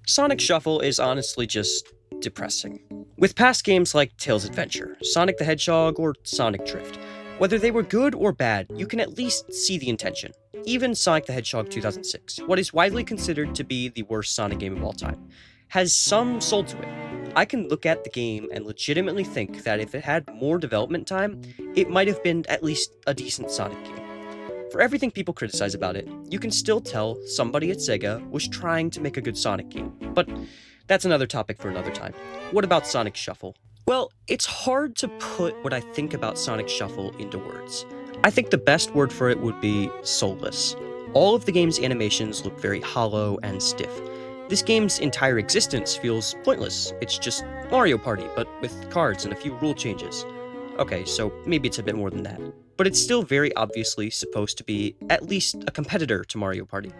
Sonic Shuffle is honestly just depressing. With past games like Tails Adventure, Sonic the Hedgehog, or Sonic Drift, whether they were good or bad, you can at least see the intention. Even Sonic the Hedgehog 2006, what is widely considered to be the worst Sonic game of all time, has some soul to it. I can look at the game and legitimately think that if it had more development time, it might have been at least a decent Sonic game. For everything people criticize about it, you can still tell somebody at SEGA was trying to make a good Sonic game, but that's another topic for another time. What about Sonic Shuffle? Well, it's hard to put what I think about Sonic Shuffle into words. I think the best word for it would be soulless. All of the game's animations look very hollow and stiff. This game's entire existence feels pointless. It's just Mario Party, but with cards and a few rule changes. Okay, so maybe it's a bit more than that. But it's still very obviously supposed to be at least a competitor to Mario Party.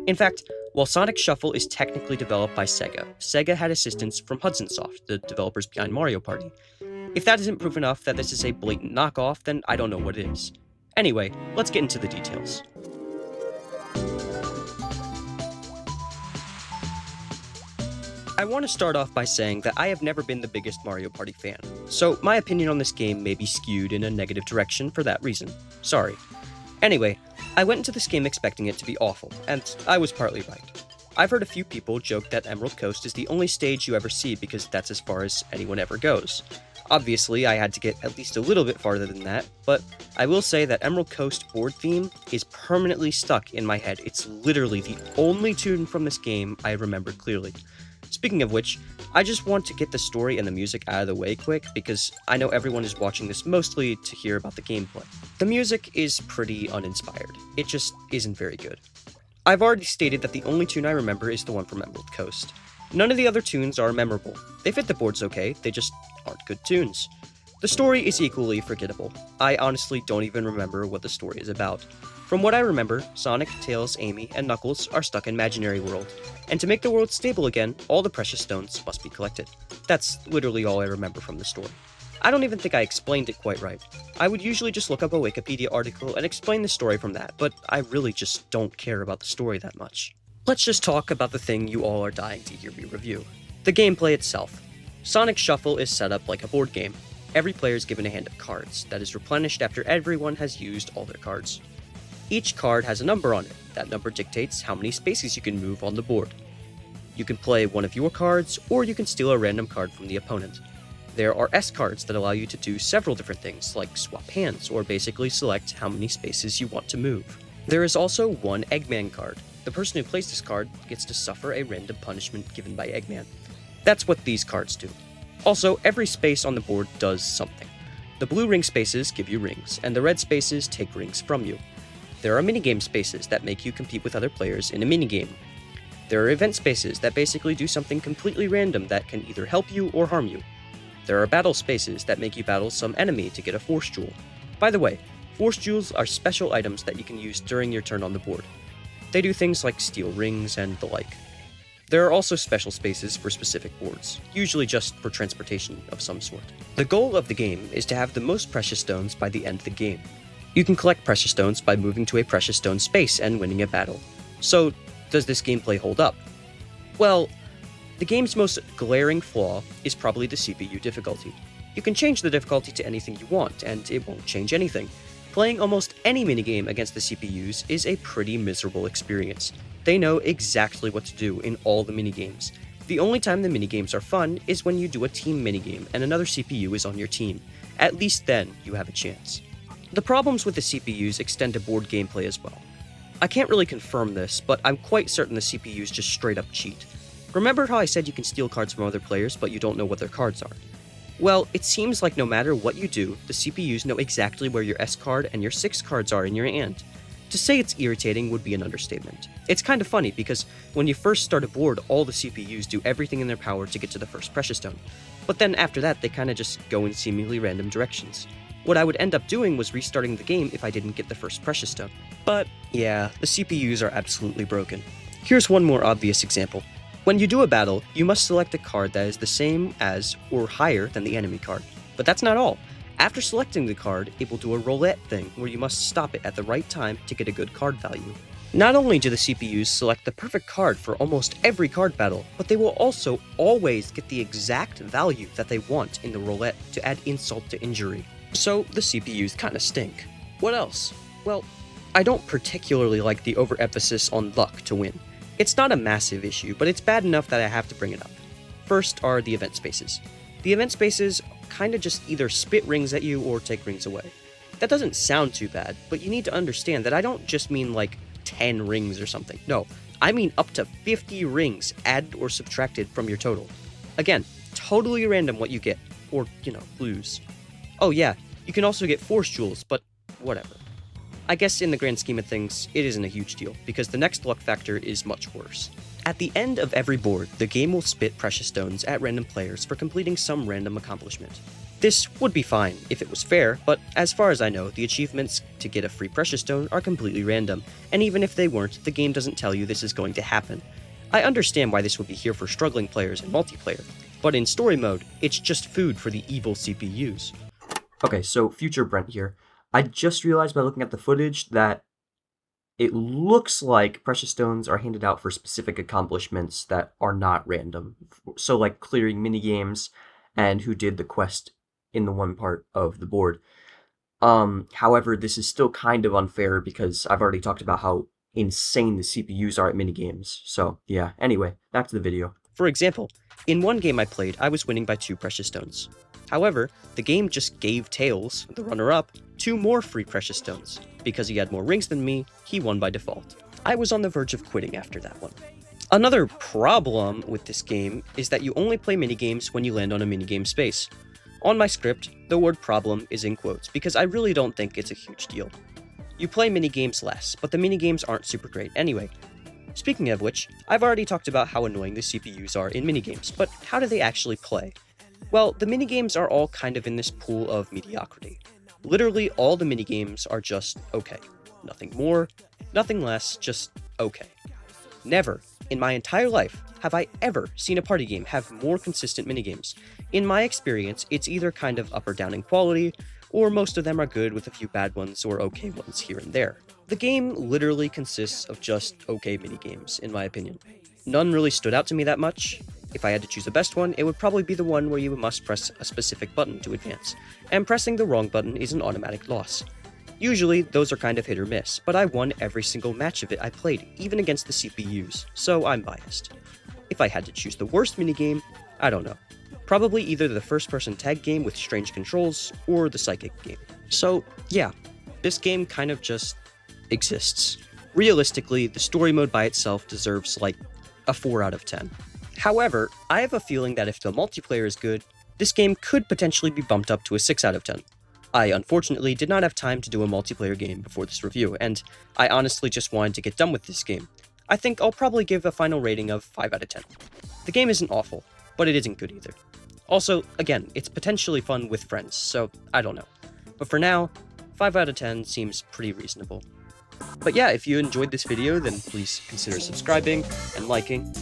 In fact, while Sonic Shuffle is technically developed by SEGA, SEGA had assistance from Hudson Soft, the developers behind Mario Party. If that isn't proof enough that this is a blatant knockoff, then I don't know what is. Anyway, let's get into the details. I want to start off by saying that I have never been the biggest Mario Party fan, so my opinion on this game may be skewed in a negative direction for that reason. Sorry. Anyway, I went into this game expecting it to be awful, and I was partly right. I've heard a few people joke that Emerald Coast is the only stage you ever see because that's as far as anyone ever goes. Obviously, I had to get at least a little bit farther than that, but I will say that Emerald Coast board theme is permanently stuck in my head. It's literally the only tune from this game I remember clearly. Speaking of which, I just want to get the story and the music out of the way quick because I know everyone is watching this mostly to hear about the gameplay. The music is pretty uninspired. It just isn't very good. I've already stated that the only tune I remember is the one from Emerald Coast. None of the other tunes are memorable. They fit the boards okay, they just aren't good tunes. The story is equally forgettable. I honestly don't even remember what the story is about. From what I remember, Sonic, Tails, Amy, and Knuckles are stuck in Imaginary World, and to make the world stable again, all the precious stones must be collected. That's literally all I remember from the story. I don't even think I explained it quite right. I would usually just look up a Wikipedia article and explain the story from that, but I really just don't care about the story that much. Let's just talk about the thing you all are dying to hear me review. The gameplay itself. Sonic Shuffle is set up like a board game. Every player is given a hand of cards that is replenished after everyone has used all their cards. Each card has a number on it. That number dictates how many spaces you can move on the board. You can play one of your cards, or you can steal a random card from the opponent. There are S cards that allow you to do several different things, like swap hands, or basically select how many spaces you want to move. There is also one Eggman card. The person who plays this card gets to suffer a random punishment given by Eggman. That's what these cards do. Also, every space on the board does something. The blue ring spaces give you rings, and the red spaces take rings from you. There are minigame spaces that make you compete with other players in a minigame. There are event spaces that basically do something completely random that can either help you or harm you. There are battle spaces that make you battle some enemy to get a Force Jewel. By the way, Force Jewels are special items that you can use during your turn on the board. They do things like steal rings and the like. There are also special spaces for specific boards, usually just for transportation of some sort. The goal of the game is to have the most precious stones by the end of the game. You can collect precious stones by moving to a precious stone space and winning a battle. So, does this gameplay hold up? Well, the game's most glaring flaw is probably the CPU difficulty. You can change the difficulty to anything you want, and it won't change anything. Playing almost any minigame against the CPUs is a pretty miserable experience. They know exactly what to do in all the minigames. The only time the minigames are fun is when you do a team minigame and another CPU is on your team. At least then, you have a chance. The problems with the CPUs extend to board gameplay as well. I can't really confirm this, but I'm quite certain the CPUs just straight up cheat. Remember how I said you can steal cards from other players, but you don't know what their cards are? Well, it seems like no matter what you do, the CPUs know exactly where your S card and your 6 cards are in your hand. To say it's irritating would be an understatement. It's kind of funny because when you first start a board, all the CPUs do everything in their power to get to the first Precious Stone. But then after that, they kinda just go in seemingly random directions. What I would end up doing was restarting the game if I didn't get the first Precious Stone. But yeah, the CPUs are absolutely broken. Here's one more obvious example. When you do a battle, you must select a card that is the same as or higher than the enemy card. But that's not all. After selecting the card, it will do a roulette thing where you must stop it at the right time to get a good card value. Not only do the CPUs select the perfect card for almost every card battle, but they will also always get the exact value that they want in the roulette to add insult to injury. So the CPUs kinda stink. What else? Well, I don't particularly like the overemphasis on luck to win. It's not a massive issue, but it's bad enough that I have to bring it up. First are the event spaces. The event spaces kinda just either spit rings at you or take rings away. That doesn't sound too bad, but you need to understand that I don't just mean like 10 rings or something. No, I mean up to 50 rings added or subtracted from your total. Again, totally random what you get, or, lose. Oh yeah, you can also get force jewels, but whatever. I guess in the grand scheme of things, it isn't a huge deal, because the next luck factor is much worse. At the end of every board, the game will spit precious stones at random players for completing some random accomplishment. This would be fine if it was fair, but as far as I know, the achievements to get a free precious stone are completely random, and even if they weren't, the game doesn't tell you this is going to happen. I understand why this would be here for struggling players in multiplayer, but in story mode, it's just food for the evil CPUs. Okay, so future Brent here. I just realized by looking at the footage that it looks like precious stones are handed out for specific accomplishments that are not random. So like clearing minigames and who did the quest in the one part of the board. However, this is still kind of unfair because I've already talked about how insane the CPUs are at minigames. So yeah, anyway, back to the video. For example, in one game I played, I was winning by 2 precious stones. However, the game just gave Tails, the runner-up, 2 more free precious stones. Because he had more rings than me, he won by default. I was on the verge of quitting after that one. Another problem with this game is that you only play minigames when you land on a minigame space. On my script, the word problem is in quotes because I really don't think it's a huge deal. You play minigames less, but the minigames aren't super great anyway. Speaking of which, I've already talked about how annoying the CPUs are in minigames, but how do they actually play? Well, the minigames are all kind of in this pool of mediocrity. Literally all the minigames are just okay. Nothing more, nothing less, just okay. Never, in my entire life, have I ever seen a party game have more consistent minigames. In my experience, it's either kind of up or down in quality, or most of them are good with a few bad ones or okay ones here and there. The game literally consists of just okay minigames, in my opinion. None really stood out to me that much. If I had to choose the best one, it would probably be the one where you must press a specific button to advance, and pressing the wrong button is an automatic loss. Usually, those are kind of hit or miss, but I won every single match of it I played, even against the CPUs, so I'm biased. If I had to choose the worst minigame, I don't know. Probably either the first-person tag game with strange controls, or the psychic game. So, yeah, this game kind of just exists. Realistically, the story mode by itself deserves, like, a 4 out of 10. However, I have a feeling that if the multiplayer is good, this game could potentially be bumped up to a 6 out of 10. I unfortunately did not have time to do a multiplayer game before this review, and I honestly just wanted to get done with this game. I think I'll probably give a final rating of 5 out of 10. The game isn't awful, but it isn't good either. Also, again, it's potentially fun with friends, so I don't know. But for now, 5 out of 10 seems pretty reasonable. But yeah, if you enjoyed this video, then please consider subscribing and liking,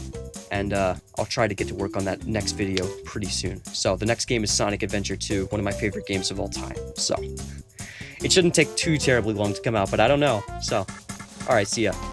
and I'll try to get to work on that next video pretty soon. So the next game is Sonic Adventure 2, one of my favorite games of all time, so it shouldn't take too terribly long to come out, but I don't know. So, alright, see ya.